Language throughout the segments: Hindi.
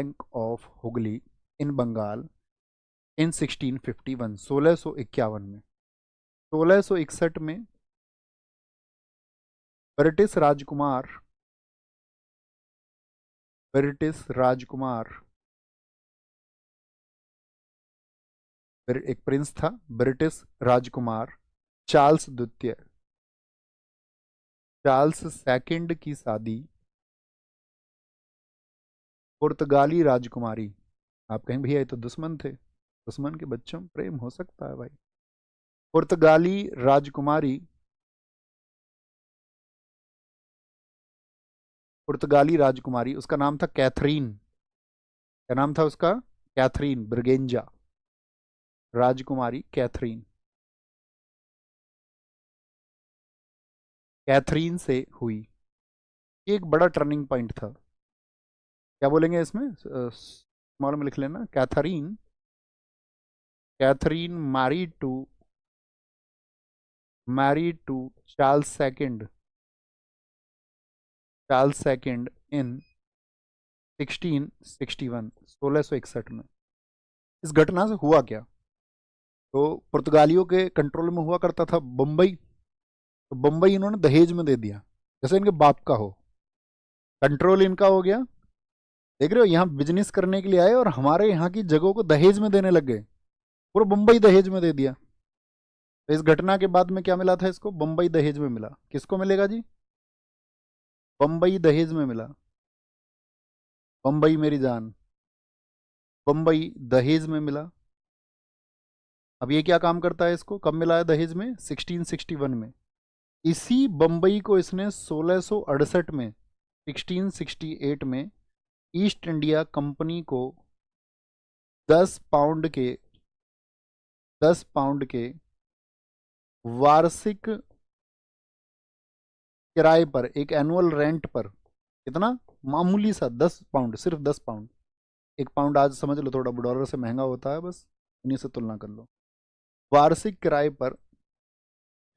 बैंक ऑफ हुगली इन बंगाल इन 1651, 1651 में। 1661 में ब्रिटिश राजकुमार एक प्रिंस था, ब्रिटिश राजकुमार चार्ल्स द्वितीय, चार्ल्स सेकंड की शादी पुर्तगाली राजकुमारी, आप कहें भैया ये तो दुश्मन थे, दुश्मन के बच्चों में प्रेम हो सकता है भाई। पुर्तगाली राजकुमारी, पुर्तगाली राजकुमारी, उसका नाम था कैथरीन। क्या नाम था उसका? कैथरीन ब्रिगेंजा, राजकुमारी कैथरीन, कैथरीन से हुई। ये एक बड़ा टर्निंग पॉइंट था। क्या बोलेंगे इसमें? स्मॉल में लिख लेना, Catherine, Catherine married to Charles second in 1661, 1661 में। इस घटना से हुआ क्या? तो पुर्तगालियों के कंट्रोल में हुआ करता था बम्बई, तो बम्बई इन्होंने दहेज में दे दिया, जैसे इनके बाप का हो। कंट्रोल इनका हो गया। देख रहे हो, यहाँ बिजनेस करने के लिए आए और हमारे यहाँ की जगहों को दहेज में देने लग गए। पूरा बम्बई दहेज में दे दिया। तो इस घटना के बाद में क्या मिला था इसको? बम्बई दहेज में मिला। किसको मिलेगा जी? बम्बई दहेज में मिला। बम्बई मेरी जान, बम्बई दहेज में मिला। अब ये क्या काम करता है? इसको कब मिला है दहेज में? 1661 में। इसी बम्बई को इसने 1668 में, 1668 में ईस्ट इंडिया कंपनी को 10 पाउंड के 10 पाउंड के वार्षिक किराए पर, एक एनुअल रेंट पर, कितना मामूली सा 10 पाउंड, सिर्फ 10 पाउंड। 1 पाउंड आज समझ लो थोड़ा डॉलर से महंगा होता है, बस उन्हीं से तुलना कर लो, वार्षिक किराए पर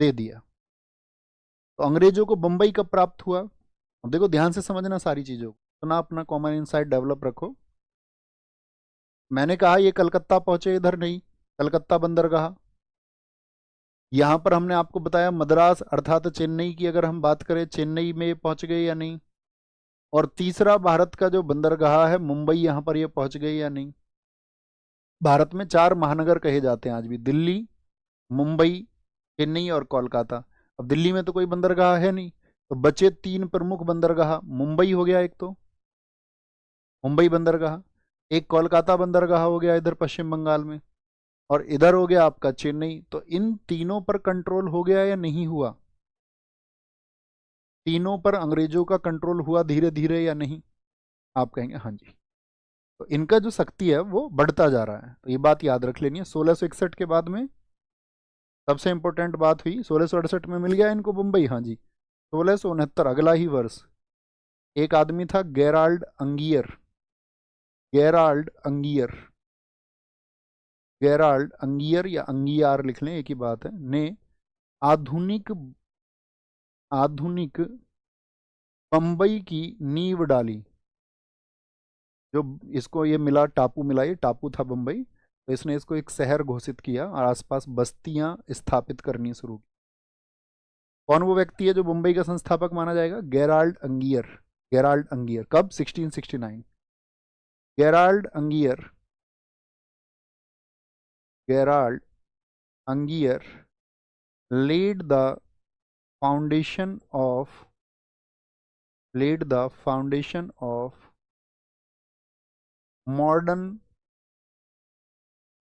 दे दिया। तो अंग्रेजों को बंबई कब प्राप्त हुआ? अब देखो ध्यान से समझना सारी चीजों को, तो ना अपना कॉमन इनसाइट डेवलप रखो। मैंने कहा ये कलकत्ता पहुंचे, इधर नहीं, कलकत्ता बंदरगाह। यहां पर हमने आपको बताया मद्रास अर्थात चेन्नई की, अगर हम बात करें चेन्नई में पहुंच गए या नहीं। और तीसरा भारत का जो बंदरगाह है मुंबई, यहां पर ये पहुंच गए या नहीं। भारत में 4 महानगर कहे जाते हैं आज भी, दिल्ली, मुंबई, चेन्नई और कोलकाता। अब दिल्ली में तो कोई बंदरगाह है नहीं, तो बचे 3 प्रमुख बंदरगाह। मुंबई हो गया एक, तो मुंबई बंदरगाह, एक कोलकाता बंदरगाह हो गया इधर पश्चिम बंगाल में, और इधर हो गया आपका चेन्नई। तो इन तीनों पर कंट्रोल हो गया या नहीं हुआ? तीनों पर अंग्रेजों का कंट्रोल हुआ धीरे धीरे या नहीं? आप कहेंगे हाँ जी। तो इनका जो शक्ति है वो बढ़ता जा रहा है, तो ये बात याद रख लेनी है। 1661 के बाद में सबसे इंपॉर्टेंट बात हुई, 1668 में मिल गया इनको मुंबई, हाँ जी। 1669 अगला ही वर्ष, एक आदमी था Gerald Aungier, Gerald Aungier, Gerald अंगियर या अंगियार लिख लें, एक ही बात है, ने आधुनिक आधुनिक बंबई की नींव डाली। जो इसको ये मिला, टापू मिला, ये टापू था बंबई, तो इसने इसको एक शहर घोषित किया और आसपास बस्तियां स्थापित करनी शुरू की। कौन वो व्यक्ति है जो मुंबई का संस्थापक माना जाएगा? Gerald Aungier. गेराल्ड अंगियर कब? 1669। Gerald Aungier, Gerald Aungier laid the foundation of laid the foundation of modern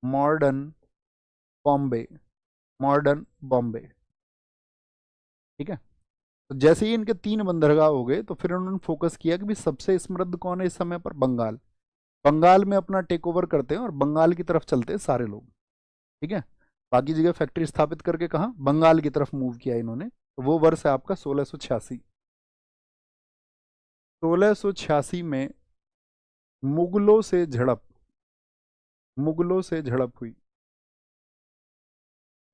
modern Bombay, modern Bombay. ठीक है। तो जैसे ही इनके 3 बंदरगाह हो गए, तो फिर उन्होंने फोकस किया कि भी सबसे समृद्ध कौन है इस समय पर? बंगाल। बंगाल में अपना टेक ओवर करते हैं और बंगाल की तरफ चलते हैं सारे लोग। ठीक है। बाकी जगह फैक्ट्री स्थापित करके कहा बंगाल की तरफ मूव किया इन्होंने। तो वो वर्ष है आपका 1686। 1686 में मुगलों से झड़प, मुगलों से झड़प हुई,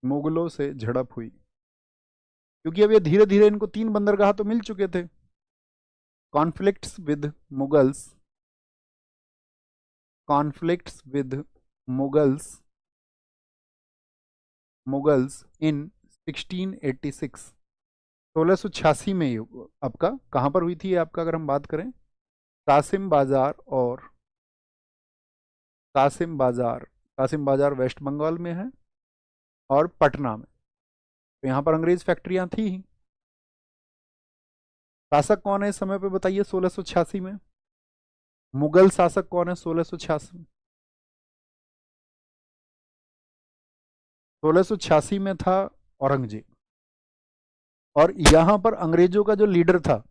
मुगलों से झड़प हुई। क्योंकि अब ये धीरे धीरे इनको 3 बंदरगाह तो मिल चुके थे। Conflicts with Mughals conflicts with Mughals Mughals in 1686, 1686 में ये आपका कहाँ पर हुई थी आपका, अगर हम बात करें कासिम बाजार और कासिम बाजार, कासिम बाजार वेस्ट बंगाल में है और पटना में। तो यहाँ पर अंग्रेज फैक्ट्रियाँ थी ही। शासक कौन है इस समय पे बताइए 1686 में, मुगल शासक कौन है 1686 में? 1686 में था औरंगजेब, और यहां पर अंग्रेजों का जो लीडर था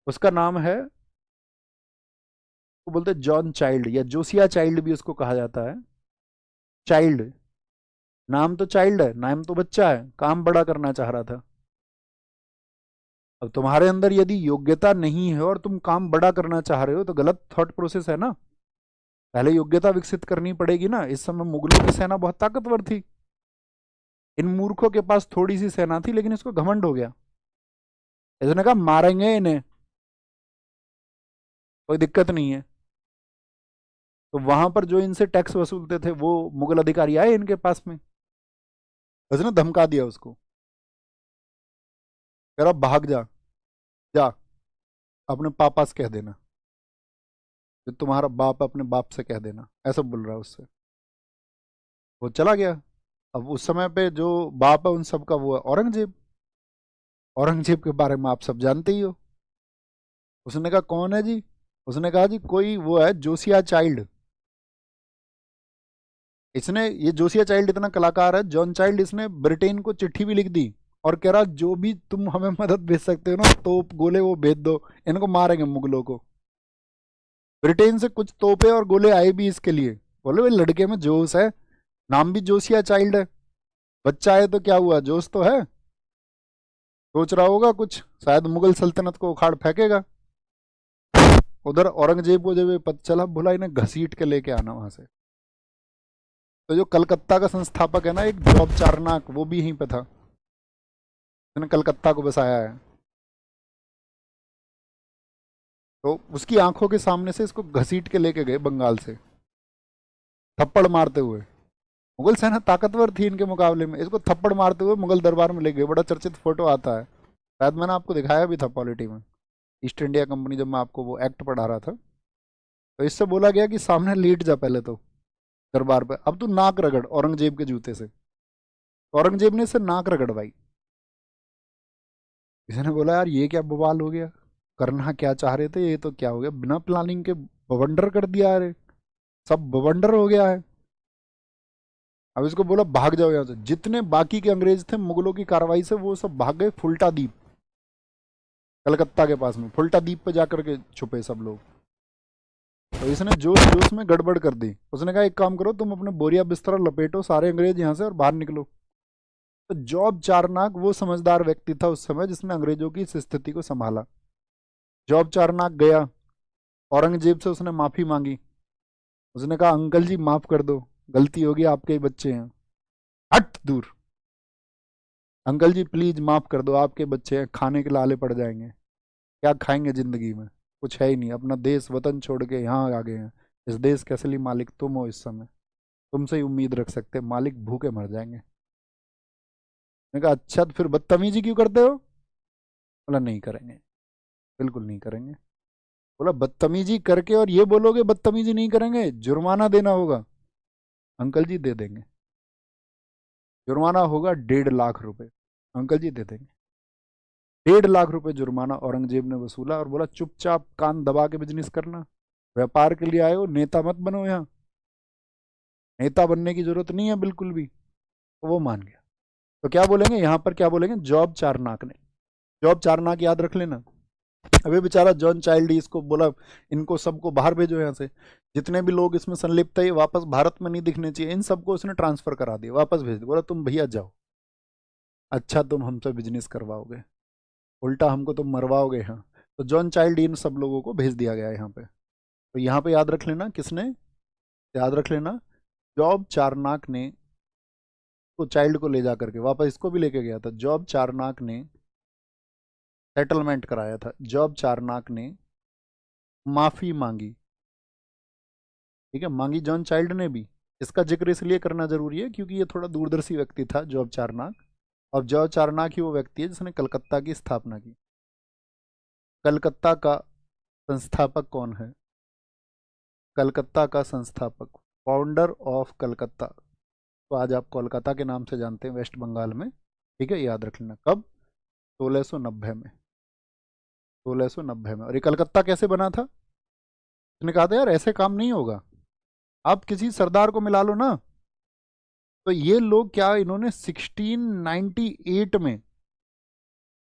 उसका नाम है, वो बोलते जॉन चाइल्ड या जोसिया चाइल्ड भी उसको कहा जाता है। चाइल्ड, नाम तो चाइल्ड है, नाम तो बच्चा है, काम बड़ा करना चाह रहा था। अब तुम्हारे अंदर यदि योग्यता नहीं है और तुम काम बड़ा करना चाह रहे हो तो गलत थॉट प्रोसेस है ना। पहले योग्यता विकसित करनी पड़ेगी ना। इस समय मुगलों की सेना बहुत ताकतवर थी, इन मूर्खों के पास थोड़ी सी सेना थी, लेकिन इसको घमंड हो गया। इसने कहा मारेंगे इन्हें, कोई दिक्कत नहीं है। तो वहां पर जो इनसे टैक्स वसूलते थे वो मुगल अधिकारी आए इनके पास में, उसने धमका दिया उसको, कह रहा भाग जा, जा अपने पापा से कह देना, जो तुम्हारा बाप अपने बाप से कह देना, ऐसा बोल रहा है उससे। वो चला गया। अब उस समय पे जो बाप है उन सब का वो है औरंगजेब। औरंगजेब के बारे में आप सब जानते ही हो। उसने कहा कौन है जी, उसने कहा जी कोई वो है जोसिया चाइल्ड। इसने, ये जोसिया चाइल्ड इतना कलाकार है जॉन चाइल्ड, इसने ब्रिटेन को चिट्ठी भी लिख दी और कह रहा जो भी तुम हमें मदद भेज सकते हो ना, तोप गोले वो भेज दो, इनको मारेंगे मुगलों को। ब्रिटेन से कुछ तोपे और गोले आए भी इसके लिए। बोले भाई लड़के में जोश है, नाम भी जोशिया चाइल्ड है, बच्चा है तो क्या हुआ, जोश तो है। सोच रहा होगा कुछ, शायद मुगल सल्तनत को उखाड़ फेंकेगा। उधर औरंगजेब को जब ये पता चला, बोला इन्हें घसीट के लेके आना वहां से। तो जो कलकत्ता का संस्थापक है ना एक जॉब चारनाक, वो भी यहीं पे था, उसने कलकत्ता को बसाया है। तो उसकी आंखों के सामने से इसको घसीट के लेके गए बंगाल से, थप्पड़ मारते हुए। मुगल सेना ताकतवर थी इनके मुकाबले में, इसको थप्पड़ मारते हुए मुगल दरबार में ले गए। बड़ा चर्चित फोटो आता है, शायद मैंने आपको दिखाया भी था पॉलिटी में, ईस्ट इंडिया कंपनी जब मैं आपको वो एक्ट पढ़ा रहा था। तो इससे बोला गया कि सामने लेट जा पहले तो दरबार पे, अब तू नाक रगड़ औरंगजेब के जूते से। औरंगजेब ने इससे नाक रगड़वाई। किसी ने बोला यार ये क्या बवाल हो गया, करना क्या चाह रहे थे, ये तो क्या हो गया, बिना प्लानिंग के बवंडर कर दिया, अरे सब बवंडर हो गया है। अब इसको बोला भाग जाओ यहाँ से। जितने बाकी के अंग्रेज थे मुगलों की कार्रवाई से वो सब भाग गए फुल्टा द्वीप, कलकत्ता के पास में फुल्टा द्वीप पे जाकर के छुपे सब लोग। तो इसने जोश जोश में गड़बड़ कर दी। उसने कहा एक काम करो, तुम अपने बोरिया बिस्तरा लपेटो सारे अंग्रेज यहाँ से और बाहर निकलो। तो जॉब चारनाक वो समझदार व्यक्ति था उस समय जिसने अंग्रेजों की इस स्थिति को संभाला। जॉब चारनाक गया, औरंगजेब से उसने माफी मांगी। उसने कहा अंकल जी माफ कर दो, गलती होगी, आपके ही बच्चे हैं। हट दूर, अंकल जी प्लीज माफ कर दो, आपके बच्चे हैं, खाने के लाले पड़ जाएंगे, क्या खाएंगे जिंदगी में, कुछ है ही नहीं, अपना देश वतन छोड़ के यहाँ आ गए हैं। इस देश के असली मालिक तुम हो इस समय, तुमसे ही उम्मीद रख सकते हैं, मालिक भूखे मर जाएंगे। मैंने कहा अच्छा तो फिर बदतमीजी क्यों करते हो? बोला नहीं करेंगे, बिल्कुल नहीं करेंगे। बोला बदतमीजी करके और ये बोलोगे बदतमीजी नहीं करेंगे, जुर्माना देना होगा। अंकल जी दे देंगे, जुर्माना होगा 1.5 लाख रुपए। अंकल जी दे देंगे। 1.5 लाख रुपए जुर्माना औरंगजेब ने वसूला और बोला चुपचाप कान दबा के बिजनेस करना, व्यापार के लिए आए हो, नेता मत बनो यहाँ, नेता बनने की जरूरत नहीं है बिल्कुल भी। तो वो मान गया। तो क्या बोलेंगे यहाँ पर, क्या बोलेंगे, जॉब चारनाक ने। जॉब चारनाक याद रख लेना। अबे बेचारा जॉन चाइल्ड ही इसको बोला इनको सबको बाहर भेजो यहाँ से, जितने भी लोग इसमें संलिप्त है ये वापस भारत में नहीं दिखने चाहिए, इन सबको उसने ट्रांसफर करा दिया, वापस भेज दिया। बोला तुम भैया जाओ, अच्छा तुम हमसे बिजनेस करवाओगे, उल्टा हमको तुम मरवाओगे यहाँ। तो जॉन चाइल्ड इन सब लोगों को भेज दिया गया यहाँ पे। तो यहाँ पे याद रख लेना किसने, याद रख लेना जॉब चारनाक ने तो चाइल्ड को ले जा करके वापस इसको भी लेके गया था। जॉब चारनाक ने सेटलमेंट कराया था, जॉब चारनाक ने माफी मांगी, ठीक है, मांगी जॉन चाइल्ड ने भी। इसका जिक्र इसलिए करना जरूरी है क्योंकि ये थोड़ा दूरदर्शी व्यक्ति था जॉर्ज चारनाक। और जॉर्ज चारनाक ही वो व्यक्ति है जिसने कलकत्ता की स्थापना की। कलकत्ता का संस्थापक कौन है? कलकत्ता का संस्थापक, फाउंडर ऑफ कलकत्ता, तो आज आप कोलकाता के नाम से जानते हैं वेस्ट बंगाल में। ठीक है, याद रख लेना। कब? 1690 में। 1690 में। और ये कलकत्ता कैसे बना था? उसने कहा था यार ऐसे काम नहीं होगा, आप किसी सरदार को मिला लो ना। तो ये लोग क्या, इन्होंने 1698 में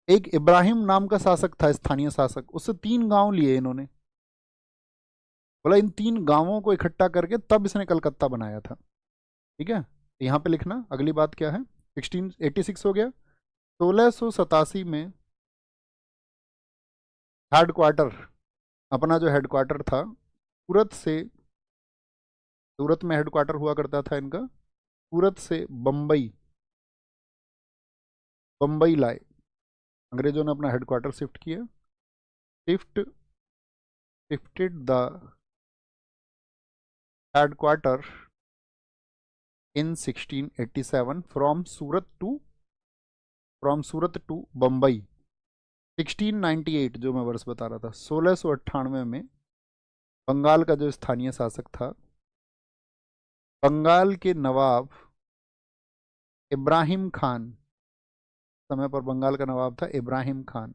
एक इब्राहिम नाम का शासक था, स्थानीय शासक, उससे 3 गांव लिए इन्होंने। बोला इन 3 गांवों को इकट्ठा करके तब इसने कलकत्ता बनाया था। ठीक है, तो यहाँ पे लिखना अगली बात क्या है। 1686 हो गया। 1687 में हेडक्वार्टर, अपना जो हेडक्वार्टर था सूरत से, सूरत में हेडक्वार्टर हुआ करता था इनका, सूरत से बम्बई, बम्बई लाए अंग्रेजों ने, अपना हेडक्वार्टर शिफ्ट किया। Shifted the headquarter in 1687 from Surat to Bombay. 1698 जो मैं वर्ष बता रहा था, 1698 में बंगाल का जो स्थानीय शासक था, बंगाल के नवाब इब्राहिम खान, समय पर बंगाल का नवाब था इब्राहिम खान,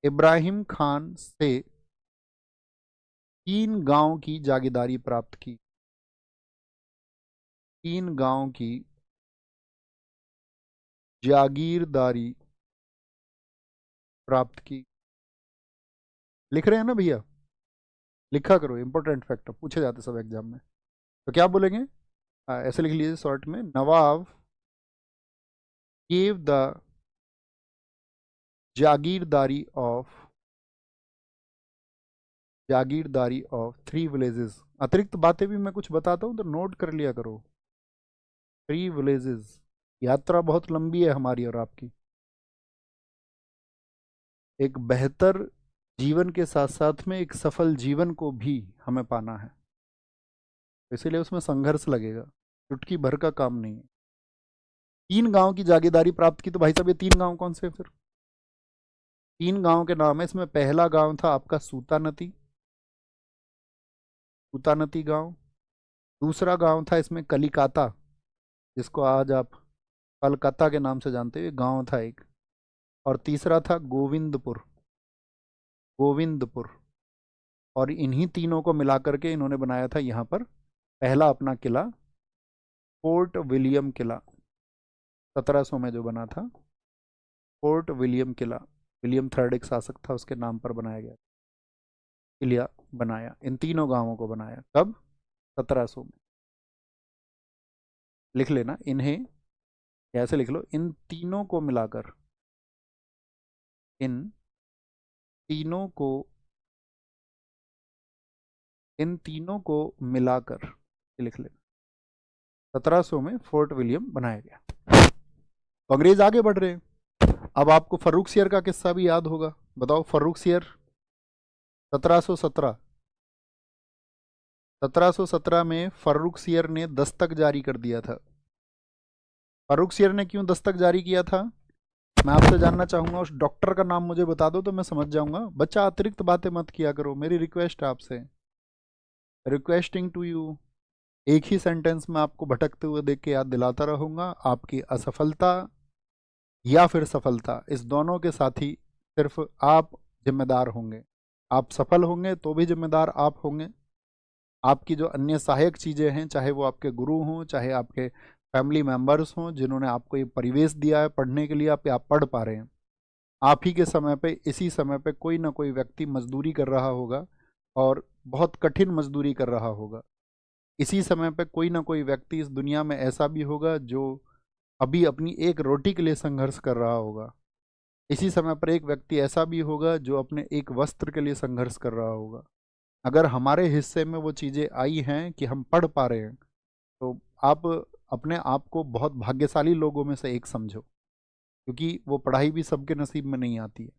इब्राहिम खान से 3 गांव की जागीरदारी प्राप्त की। 3 गांव की जागीरदारी प्राप्त की। लिख रहे हैं ना भैया? लिखा करो, इंपॉर्टेंट फैक्टर पूछे जाते सब एग्जाम में। तो क्या बोलेंगे? ऐसे लिख लीजिए शॉर्ट में, नवाब gave the जागीरदारी ऑफ 3 विलेजेस। अतिरिक्त बातें भी मैं कुछ बताता हूँ तो नोट कर लिया करो। 3 विलेजेस, यात्रा बहुत लंबी है हमारी और आपकी। एक बेहतर जीवन के साथ साथ में एक सफल जीवन को भी हमें पाना है, इसीलिए उसमें संघर्ष लगेगा, चुटकी भर का काम नहीं है। 3 गांव की जागीरदारी प्राप्त की, तो भाई साहब ये 3 गांव कौन से? फिर 3 गांव के नाम है इसमें। पहला गांव था आपका सूतानती, सूतानती गांव। दूसरा गांव था इसमें कलिकाता, जिसको आज आप कलकत्ता के नाम से जानते हो, गांव था एक। और तीसरा था गोविंदपुर, गोविंदपुर। और इन्हीं तीनों को मिलाकर के इन्होंने बनाया था यहाँ पर पहला अपना किला, फोर्ट विलियम किला। 1700 में जो बना था फोर्ट विलियम किला, विलियम थर्ड एक शासक था, उसके नाम पर बनाया गया किला बनाया। इन तीनों गांवों को बनाया कब? 1700 में। लिख लेना इन्हें, ऐसे लिख लो, इन तीनों को मिलाकर, इन तीनों को, इन तीनों को मिलाकर लिख लेना, 1700 में फोर्ट विलियम बनाया गया। तो अंग्रेज आगे बढ़ रहे हैं। अब आपको फर्रुख सियर का किस्सा भी याद होगा, बताओ फर्रुख सियर। 1717, 1717 में फर्रुख सियर ने दस्तक जारी कर दिया था। फर्रुख सियर ने क्यों दस्तक जारी किया था, मैं आपसे जानना चाहूंगा। उस डॉक्टर का नाम मुझे बता दो तो मैं समझ जाऊंगा। बच्चा अतिरिक्त बातें मत किया करो, मेरी रिक्वेस्ट है आपसे, रिक्वेस्टिंग टू यू। एक ही सेंटेंस में आपको भटकते हुए देख के याद दिलाता रहूंगा। आपकी असफलता या फिर सफलता, इस दोनों के साथ ही सिर्फ आप जिम्मेदार होंगे। आप सफल होंगे तो भी जिम्मेदार आप होंगे। आपकी जो अन्य सहायक चीज़ें हैं, चाहे वो आपके गुरु हों, चाहे आपके फैमिली मेम्बर्स हों, जिन्होंने आपको ये परिवेश दिया है पढ़ने के लिए, आप पढ़ पा रहे हैं, आप ही के समय पे, इसी समय पे कोई ना कोई व्यक्ति मजदूरी कर रहा होगा और बहुत कठिन मजदूरी कर रहा होगा। इसी समय पे कोई ना कोई व्यक्ति इस दुनिया में ऐसा भी होगा जो अभी अपनी एक रोटी के लिए संघर्ष कर रहा होगा। इसी समय पर एक व्यक्ति ऐसा भी होगा जो अपने एक वस्त्र के लिए संघर्ष कर रहा होगा। अगर हमारे हिस्से में वो चीज़ें आई हैं कि हम पढ़ पा रहे हैं, तो आप अपने आप को बहुत भाग्यशाली लोगों में से एक समझो, क्योंकि वो पढ़ाई भी सबके नसीब में नहीं आती है।